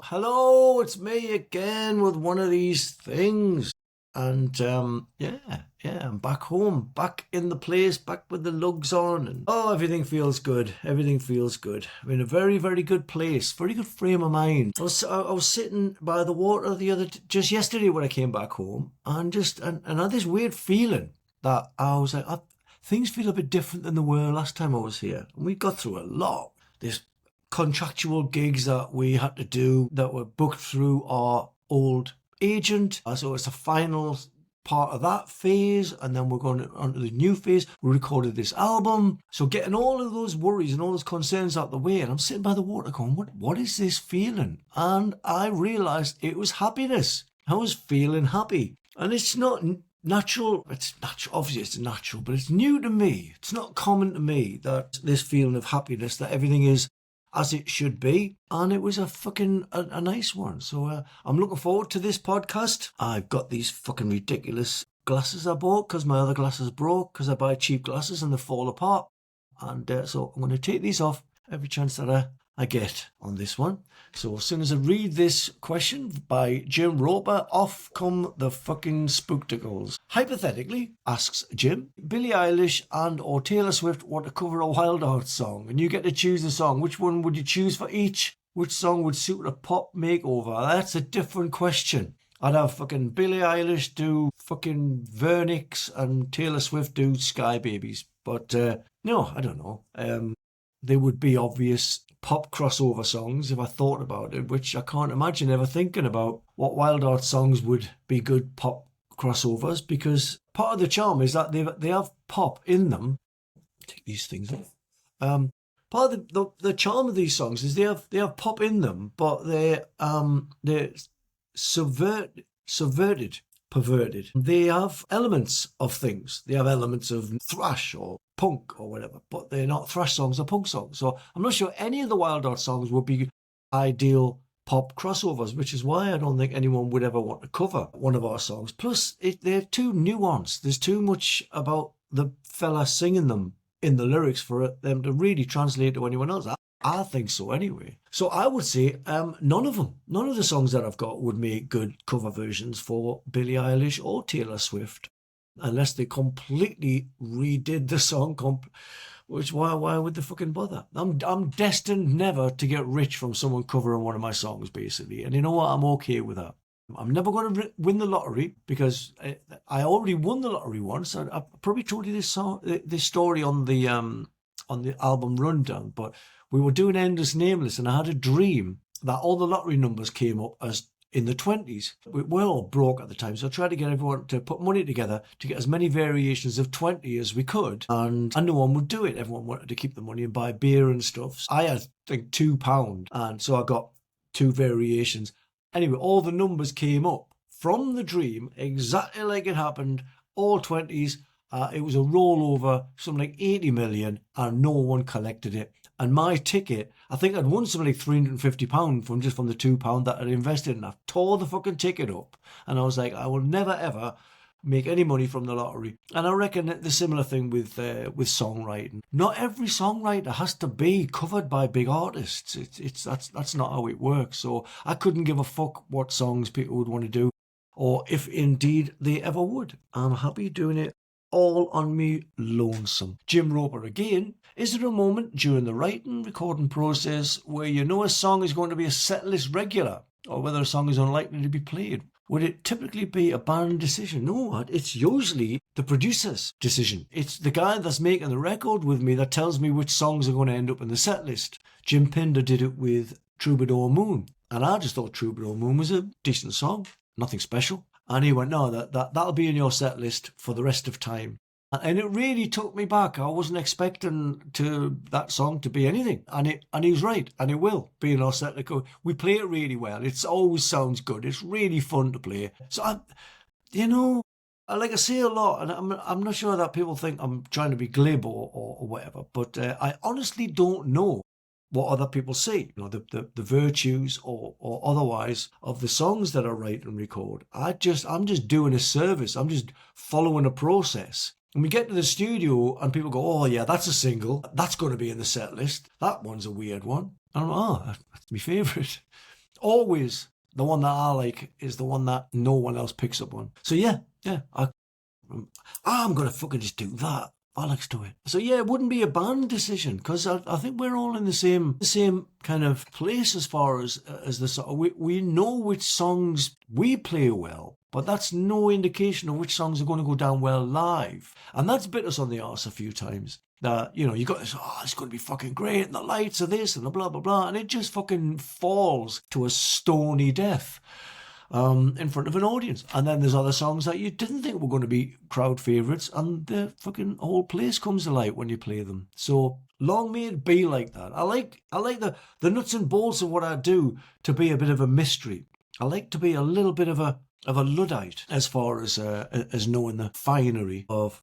Hello, it's me again with one of these things. And I'm back home, back in the place, back with the lugs on, and everything feels good. Everything feels good. I'm in a very, very good place, very good frame of mind. I was sitting by the water just yesterday when I came back home, and I had this weird feeling that I was like, things feel a bit different than they were last time I was here. And we got through a lot. This contractual gigs that we had to do that were booked through our old agent. So it's the final part of that phase, and then we're going on to the new phase. We recorded this album. So getting all of those worries and all those concerns out the way, and I'm sitting by the water going, what is this feeling? And I realised it was happiness. I was feeling happy. And it's not natural. It's natural. Obviously it's natural, but it's new to me. It's not common to me, that this feeling of happiness, that everything is as it should be, and it was a nice one. So I'm looking forward to this podcast. I've got these fucking ridiculous glasses I bought because my other glasses broke, because I buy cheap glasses and they fall apart, and so I'm going to take these off every chance that I get on this one. So as soon as I read this question by Jim Roper, off come the fucking spookticles. Hypothetically, asks Jim, Billie Eilish and or Taylor Swift want to cover a Wildheart song, and you get to choose the song. Which one would you choose for each? Which song would suit a pop makeover? That's a different question. I'd have fucking Billie Eilish do fucking Vernix and Taylor Swift do Sky Babies. But no, I don't know. They would be obvious pop crossover songs if I thought about it, which I can't imagine ever thinking about what Wildheart songs would be good pop crossovers, because part of the charm is that they have pop in them. Take these things off. Part of the charm of these songs is they have pop in them, but they're perverted. They have elements of things. They have elements of thrash or punk or whatever, but they're not thrash songs or punk songs. So I'm not sure any of the Wildheart songs would be ideal pop crossovers, which is why I don't think anyone would ever want to cover one of our songs. Plus, they're too nuanced. There's too much about the fella singing them in the lyrics for them to really translate to anyone else. I think so anyway. So I would say none of them. None of the songs that I've got would make good cover versions for Billie Eilish or Taylor Swift, unless they completely redid the song. Which why would they fucking bother? I'm destined never to get rich from someone covering one of my songs, basically. And you know what? I'm okay with that. I'm never going to win the lottery, because I already won the lottery once. I probably told you this story on the album rundown, but we were doing Endless Nameless, and I had a dream that all the lottery numbers came up as in the 20s. We were all broke at the time, so I tried to get everyone to put money together to get as many variations of 20 as we could, and no one would do it. Everyone wanted to keep the money and buy beer and stuff. I had, I think, £2, and so I got 2 variations. Anyway, all the numbers came up from the dream, exactly like it happened, all 20s. It was a rollover, something like 80 million, and no one collected it. And my ticket, I think I'd won something like £350 from the £2 that I'd invested in. I tore the fucking ticket up, and I was like, I will never ever make any money from the lottery. And I reckon that the similar thing with songwriting. Not every songwriter has to be covered by big artists. That's not how it works. So I couldn't give a fuck what songs people would want to do, or if indeed they ever would. I'm happy doing it all on me lonesome. Jim Roper again. Is there a moment during the writing, recording process where you know a song is going to be a setlist regular, or whether a song is unlikely to be played? Would it typically be a band decision? No, it's usually the producer's decision. It's the guy that's making the record with me that tells me which songs are going to end up in the setlist. Jim Pinder did it with Troubadour Moon, and I just thought Troubadour Moon was a decent song, nothing special. And he went, no, that'll be in your set list for the rest of time. And it really took me back. I wasn't expecting that song to be anything. And he was right. And it will be in our set list. We play it really well. It always sounds good. It's really fun to play. So, like I say a lot, and I'm not sure that people think I'm trying to be glib or whatever, but I honestly don't know what other people see, the virtues or otherwise of the songs that I write and record. I'm just doing a service. I'm just following a process. And we get to the studio and people go, oh yeah, that's a single. That's going to be in the set list. That one's a weird one. And I'm like, oh, that's my favourite. Always the one that I like is the one that no one else picks up on. So yeah, I'm going to fucking just do that. Alex do it. So yeah, it wouldn't be a band decision because I think we're all in the same kind of place as far as the song. We know which songs we play well, but that's no indication of which songs are going to go down well live. And that's bit us on the arse a few times. That, you got this, it's going to be fucking great, and the lights are this, and the blah, blah, blah, and it just fucking falls to a stony death in front of an audience. And then there's other songs that you didn't think were going to be crowd favourites, and the fucking whole place comes to light when you play them. So long may it be like that. I like the nuts and bolts of what I do to be a bit of a mystery. I like to be a little bit of a Luddite as far as knowing the finery of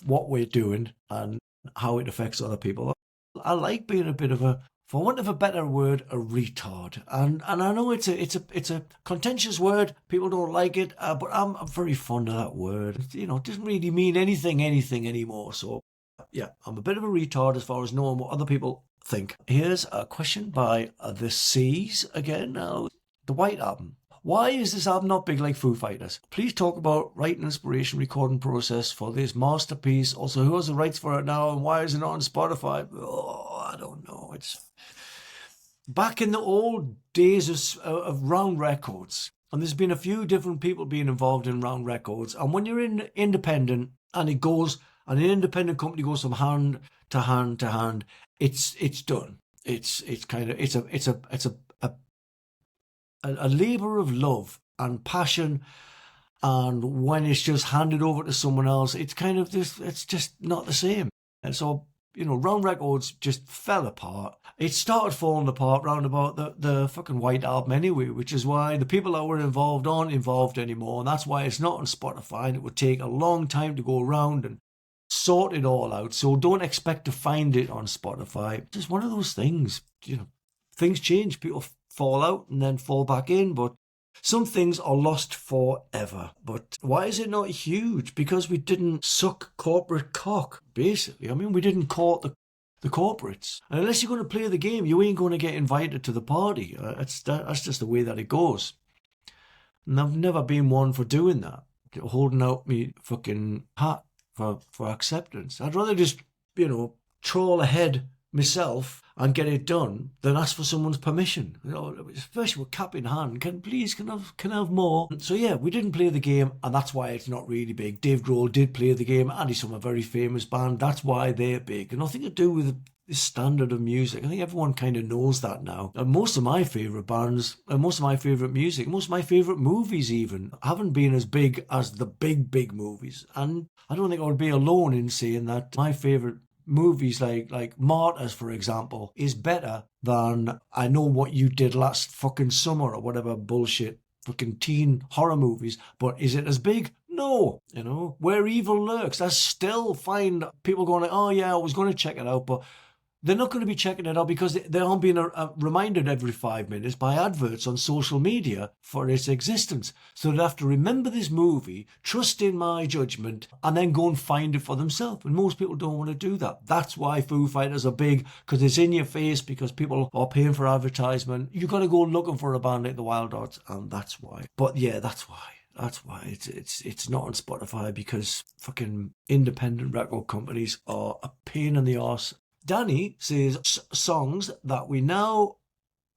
what we're doing and how it affects other people. I like being a bit of a, for want of a better word, a retard. And I know it's a contentious word. People don't like it, but I'm very fond of that word. It doesn't really mean anything anymore. So yeah, I'm a bit of a retard as far as knowing what other people think. Here's a question by the Seas again. Now, the White Album. Why is this album not big like Foo Fighters? Please talk about writing, inspiration, recording process for this masterpiece. Also, who has the rights for it now and why is it not on Spotify? Oh, I don't know. It's back in the old days of Round Records. And there's been a few different people being involved in Round Records. And when you're independent and an independent company goes from hand to hand to hand, it's done. It's a labour of love and passion, and when it's just handed over to someone else, it's kind of this, it's just not the same. And so, Round Records just fell apart. It started falling apart round about the fucking White Album anyway, which is why the people that were involved aren't involved anymore, and that's why it's not on Spotify, and it would take a long time to go around and sort it all out. So don't expect to find it on Spotify. It's just one of those things, things change, people fall out and then fall back in, but some things are lost forever. But why is it not huge? Because we didn't suck corporate cock, basically. I mean, we didn't court the corporates. And unless you're going to play the game, you ain't going to get invited to the party. That's just the way that it goes. And I've never been one for doing that, holding out me fucking hat for acceptance. I'd rather just, troll ahead myself and get it done than ask for someone's permission. Especially with cap in hand. Can I have more? So yeah, we didn't play the game, and that's why it's not really big. Dave Grohl did play the game, and he's from a very famous band. That's why they're big. And nothing to do with the standard of music. I think everyone kind of knows that now. And most of my favourite bands, and most of my favourite music, most of my favourite movies even, haven't been as big as the big movies. And I don't think I would be alone in saying that my favourite movies like Martyrs, for example, is better than I Know What You Did Last fucking Summer or whatever bullshit fucking teen horror movies. But is it as big? No. Where Evil Lurks, I still find people going like, oh yeah, I was going to check it out, but they're not going to be checking it out because they aren't being reminded every 5 minutes by adverts on social media for its existence. So they have to remember this movie, trust in my judgment, and then go and find it for themselves. And most people don't want to do that. That's why Foo Fighters are big, because it's in your face, because people are paying for advertisement. You've got to go looking for a band like the Wildhearts, and that's why. But yeah, that's why. That's why it's not on Spotify, because fucking independent record companies are a pain in the arse. Danny says songs that we know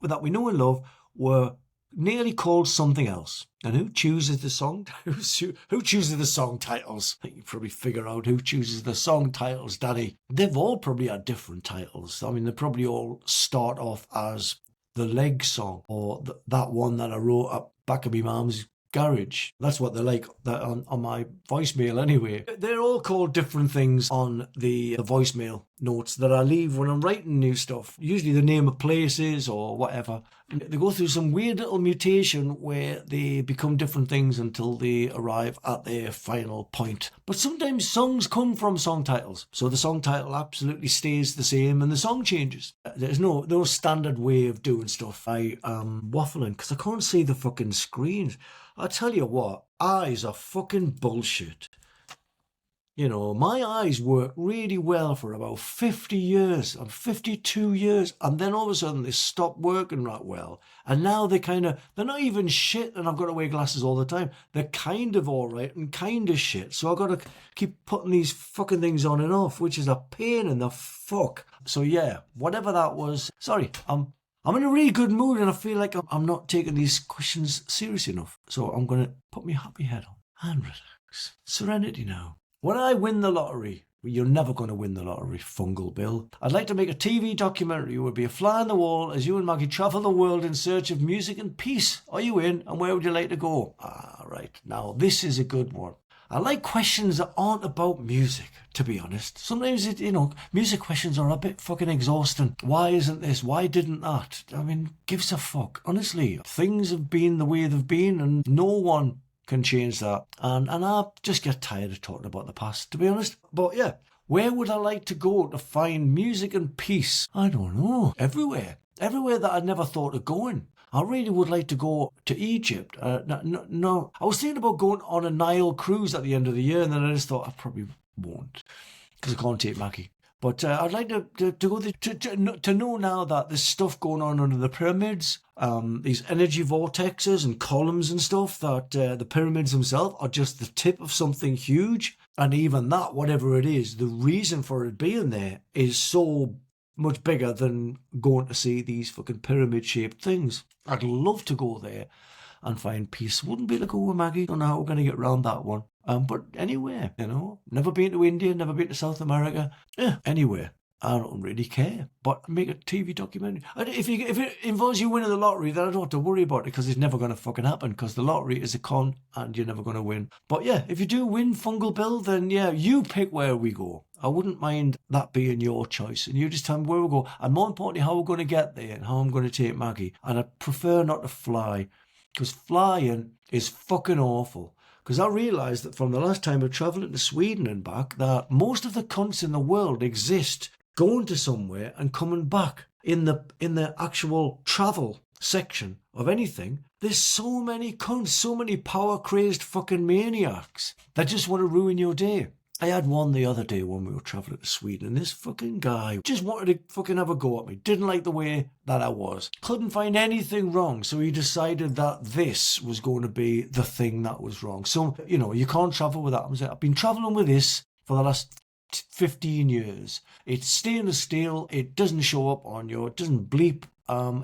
and love were nearly called something else. And who chooses the song? Who chooses the song titles? I think you probably figure out who chooses the song titles, Danny. They've all probably had different titles. I mean, they probably all start off as the Leg song, or that one that I wrote up back of my mum's garage. That's what they're like on my voicemail anyway. They're all called different things on the voicemail notes that I leave when I'm writing new stuff. Usually the name of places or whatever. They go through some weird little mutation where they become different things until they arrive at their final point. But sometimes songs come from song titles. So the song title absolutely stays the same and the song changes. There's no standard way of doing stuff. I am waffling because I can't see the fucking screens. I tell you what, eyes are fucking bullshit. You know, my eyes work really well for about 50 years. I'm 52 years. And then all of a sudden they stop working that well. And now they're not even shit and I've got to wear glasses all the time. They're kind of all right and kind of shit. So I've got to keep putting these fucking things on and off, which is a pain in the fuck. So yeah, whatever that was. Sorry, I'm in a really good mood and I feel like I'm not taking these questions seriously enough. So I'm going to put my happy head on and relax. Serenity now. When I win the lottery, you're never going to win the lottery, Fungal Bill. I'd like to make a TV documentary. It would be a fly on the wall as you and Maggie travel the world in search of music and peace. Are you in? And where would you like to go? Right. Now, this is a good one. I like questions that aren't about music, to be honest. Sometimes, music questions are a bit fucking exhausting. Why isn't this? Why didn't that? I mean, gives a fuck. Honestly, things have been the way they've been and no one can change that. And I just get tired of talking about the past, to be honest. But yeah, where would I like to go to find music and peace? I don't know. Everywhere. Everywhere that I never thought of going. I really would like to go to Egypt. No. I was thinking about going on a Nile cruise at the end of the year, and then I just thought I probably won't because I can't take Maggie. But I'd like to go to know now that there's stuff going on under the pyramids, these energy vortexes and columns and stuff, that the pyramids themselves are just the tip of something huge. And even that, whatever it is, the reason for it being there is so much bigger than going to see these fucking pyramid-shaped things. I'd love to go there and find peace. Wouldn't be able to go with Maggie. Don't know how we're going to get around that one. But anywhere, never been to India, never been to South America. Yeah, anywhere. I don't really care. But make a TV documentary. If it involves you winning the lottery, then I don't have to worry about it because it's never going to fucking happen because the lottery is a con and you're never going to win. But yeah, if you do win, Fungal Bill, then yeah, you pick where we go. I wouldn't mind that being your choice. And you just tell me where we go. And more importantly, how we're going to get there and how I'm going to take Maggie. And I prefer not to fly because flying is fucking awful. Because I realised that from the last time of travelling to Sweden and back, that most of the cunts in the world exist going to somewhere and coming back. In the actual travel section of anything, there's so many cunts, so many power-crazed fucking maniacs that just want to ruin your day. I had one the other day when we were travelling to Sweden, and this fucking guy just wanted to fucking have a go at me. Didn't like the way that I was. Couldn't find anything wrong, so he decided that this was going to be the thing that was wrong. So, you can't travel with that. I've been travelling with this for the last 15 years. It's stainless steel. It doesn't show up on you. It doesn't bleep.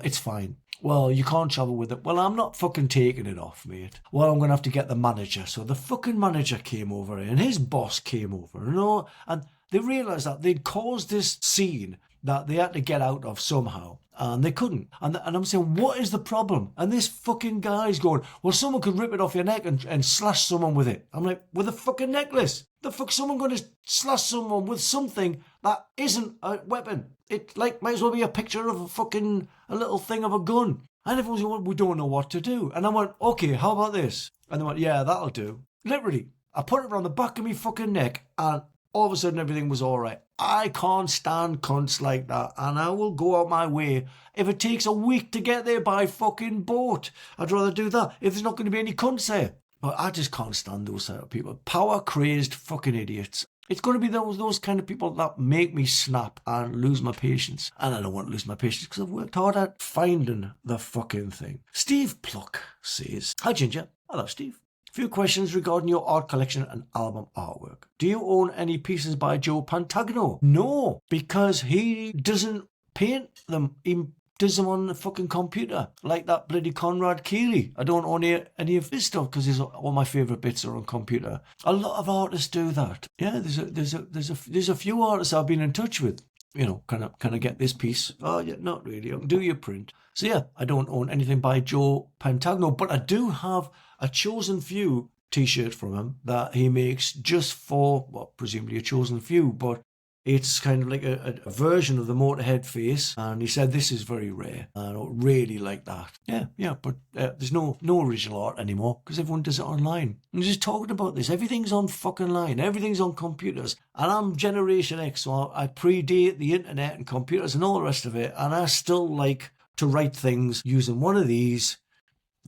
It's fine. Well, you can't travel with it. Well, I'm not fucking taking it off, mate. Well, I'm going to have to get the manager. So the fucking manager came over and his boss came over, and they realised that they'd caused this scene that they had to get out of somehow. And they couldn't. And I'm saying, what is the problem? And this fucking guy's going, well, someone could rip it off your neck and slash someone with it. I'm like, with a fucking necklace? The fuck's someone going to slash someone with something that isn't a weapon? It might as well be a picture of a little thing of a gun. And everyone's going, we don't know what to do. And I went, okay, how about this? And they went, yeah, that'll do. Literally, I put it around the back of my fucking neck and all of a sudden everything was all right. I can't stand cunts like that, and I will go out my way if it takes a week to get there by fucking boat. I'd rather do that if there's not going to be any cunts there. But I just can't stand those sort of people. Power-crazed fucking idiots. It's going to be those kind of people that make me snap and lose my patience. And I don't want to lose my patience because I've worked hard at finding the fucking thing. Steve Pluck says, hi Ginger. Hello Steve. Few questions regarding your art collection and album artwork. Do you own any pieces by Joe Pantagno? No, because he doesn't paint them. He does them on the fucking computer, like that bloody Conrad Keeley. I don't own any of his stuff because all my favourite bits are on computer. A lot of artists do that. Yeah, there's a few artists I've been in touch with. Can I get this piece? Oh, yeah, not really. I can do your print. So yeah, I don't own anything by Joe Pantagno, but I do have a chosen few t-shirt from him that he makes just for, well, presumably a chosen few, but it's kind of like a version of the Motorhead face, and he said this is very rare. I don't really like that. Yeah, but there's no original art anymore because everyone does it online. I'm just talking about this. Everything's on fucking line. Everything's on computers, and I'm Generation X, so I predate the internet and computers and all the rest of it, and I still like to write things using one of these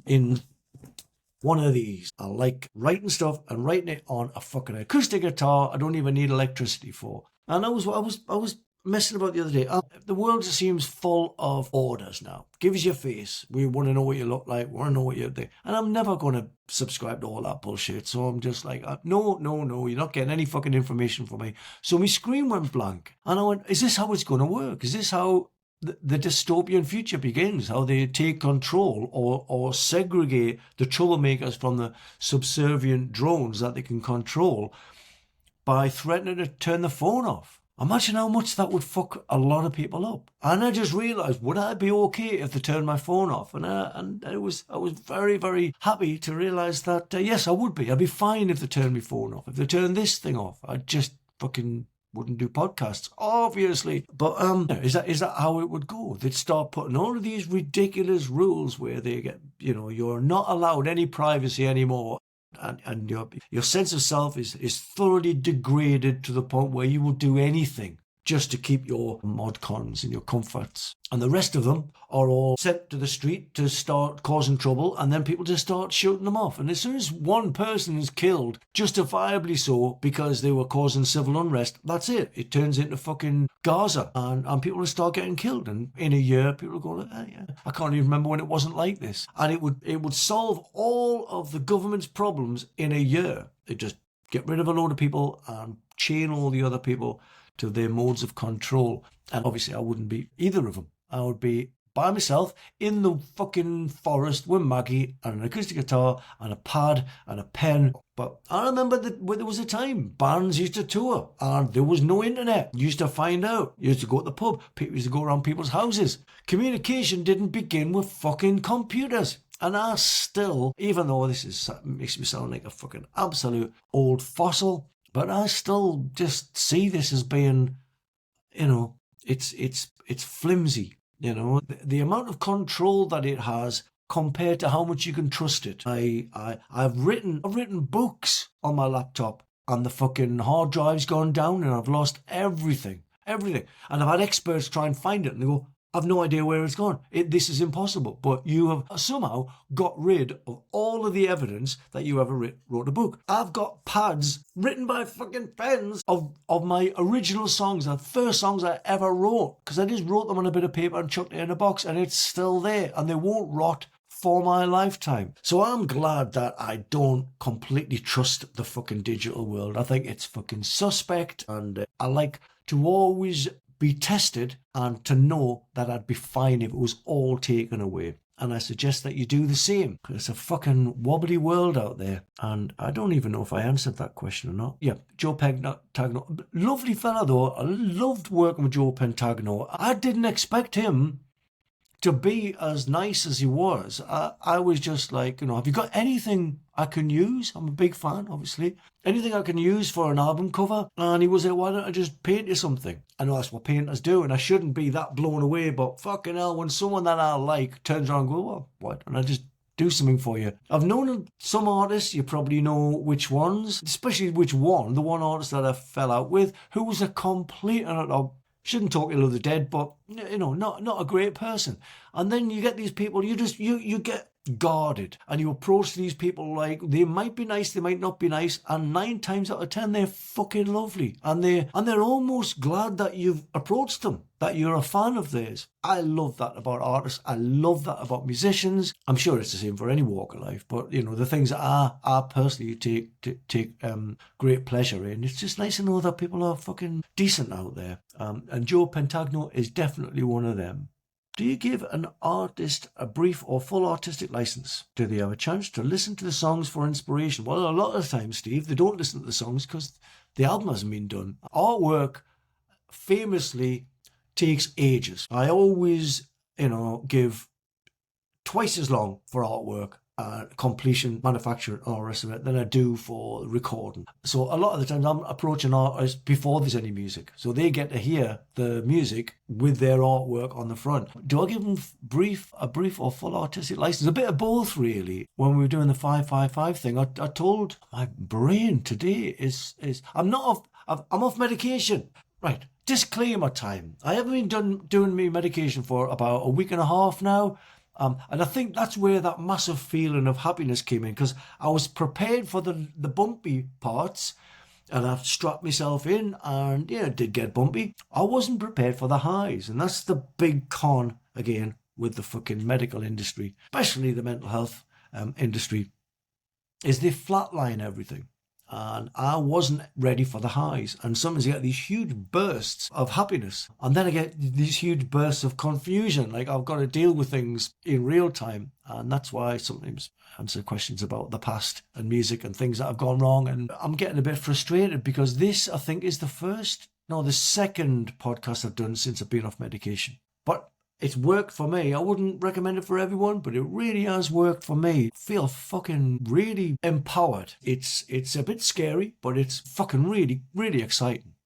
in one of these. I like writing stuff and writing it on a fucking acoustic guitar I don't even need electricity for. And I was messing about the other day. The world just seems full of orders now. Give us your face. We want to know what you look like. We want to know what you're doing. And I'm never going to subscribe to all that bullshit. So I'm just like, no, you're not getting any fucking information from me. So my screen went blank. And I went, is this how it's going to work? Is this how the dystopian future begins? How they take control or segregate the troublemakers from the subservient drones that they can control by threatening to turn the phone off? Imagine how much that would fuck a lot of people up. And I just realised, would I be okay if they turned my phone off? And I was very, very happy to realise that, yes, I would be. I'd be fine if they turned my phone off. If they turned this thing off, I just fucking wouldn't do podcasts, obviously. But is that how it would go? They'd start putting all of these ridiculous rules where they get, you're not allowed any privacy anymore. And your sense of self is thoroughly degraded to the point where you will do anything just to keep your mod cons and your comforts. And the rest of them are all sent to the street to start causing trouble, and then people just start shooting them off. And as soon as one person is killed, justifiably so, because they were causing civil unrest, that's it. It turns into fucking Gaza, and people will start getting killed. And in a year, people will go, yeah, I can't even remember when it wasn't like this. And it would solve all of the government's problems in a year. It just get rid of a load of people and chain all the other people to their modes of control. And obviously I wouldn't be either of them. I would be by myself in the fucking forest with Maggie and an acoustic guitar and a pad and a pen. But I remember that there was a time bands used to tour and there was no internet. You used to find out. You used to go to the pub. People used to go around people's houses. Communication didn't begin with fucking computers. And I still, even though this makes me sound like a fucking absolute old fossil, but I still just see this as being, it's flimsy. The amount of control that it has compared to how much you can trust it. I've written books on my laptop and the fucking hard drive's gone down and I've lost everything. And I've had experts try and find it and they go, I've no idea where it's gone. This is impossible. But you have somehow got rid of all of the evidence that you ever wrote a book. I've got pads written by fucking pens of my original songs, the first songs I ever wrote, because I just wrote them on a bit of paper and chucked it in a box, and it's still there, and they won't rot for my lifetime. So I'm glad that I don't completely trust the fucking digital world. I think it's fucking suspect, and I like to always be tested and to know that I'd be fine if it was all taken away. And I suggest that you do the same, because it's a fucking wobbly world out there. And I don't even know if I answered that question or not. Yeah, Joe Pentagno, lovely fella though. I loved working with Joe Pentagno. I didn't expect him to be as nice as he was. I was just like, have you got anything I can use? I'm a big fan, obviously. Anything I can use for an album cover? And he was like, why don't I just paint you something? I know that's what painters do, and I shouldn't be that blown away, but fucking hell, when someone that I like turns around and goes, well, why don't I just do something for you? I've known some artists, you probably know which ones, especially which one, the one artist that I fell out with, who was a complete, shouldn't talk ill of the dead, but not a great person. And then you get these people, you get guarded, and you approach these people like they might be nice, they might not be nice, and 9 times out of 10 they're fucking lovely, and they're almost glad that you've approached them, that you're a fan of theirs. I love that about artists. I love that about musicians. I'm sure it's the same for any walk of life, but the things that I personally take great pleasure in. It's just nice to know that people are fucking decent out there. And Joe Pentagno is definitely one of them. Do you give an artist a brief or full artistic license? Do they have a chance to listen to the songs for inspiration? Well, a lot of times, Steve, they don't listen to the songs because the album hasn't been done. Artwork famously takes ages. I always, give twice as long for artwork completion, manufacturing, and all the rest of it than I do for recording. So a lot of the times I'm approaching artists before there's any music. So they get to hear the music with their artwork on the front. Do I give them a brief or full artistic license? A bit of both, really. When we were doing the 555 thing, I told my brain today is I'm off medication. Right. Disclaimer time. I haven't been doing me medication for about a week and a half now. And I think that's where that massive feeling of happiness came in, because I was prepared for the bumpy parts, and I've strapped myself in, and yeah, it did get bumpy. I wasn't prepared for the highs, and that's the big con, again, with the fucking medical industry, especially the mental health industry, is they flatline everything. And I wasn't ready for the highs. And sometimes you get these huge bursts of happiness. And then I get these huge bursts of confusion. Like I've got to deal with things in real time. And that's why I sometimes answer questions about the past and music and things that have gone wrong. And I'm getting a bit frustrated because this, I think, is the second podcast I've done since I've been off medication. But it's worked for me. I wouldn't recommend it for everyone, but it really has worked for me. I feel fucking really empowered. It's a bit scary, but it's fucking really, really exciting.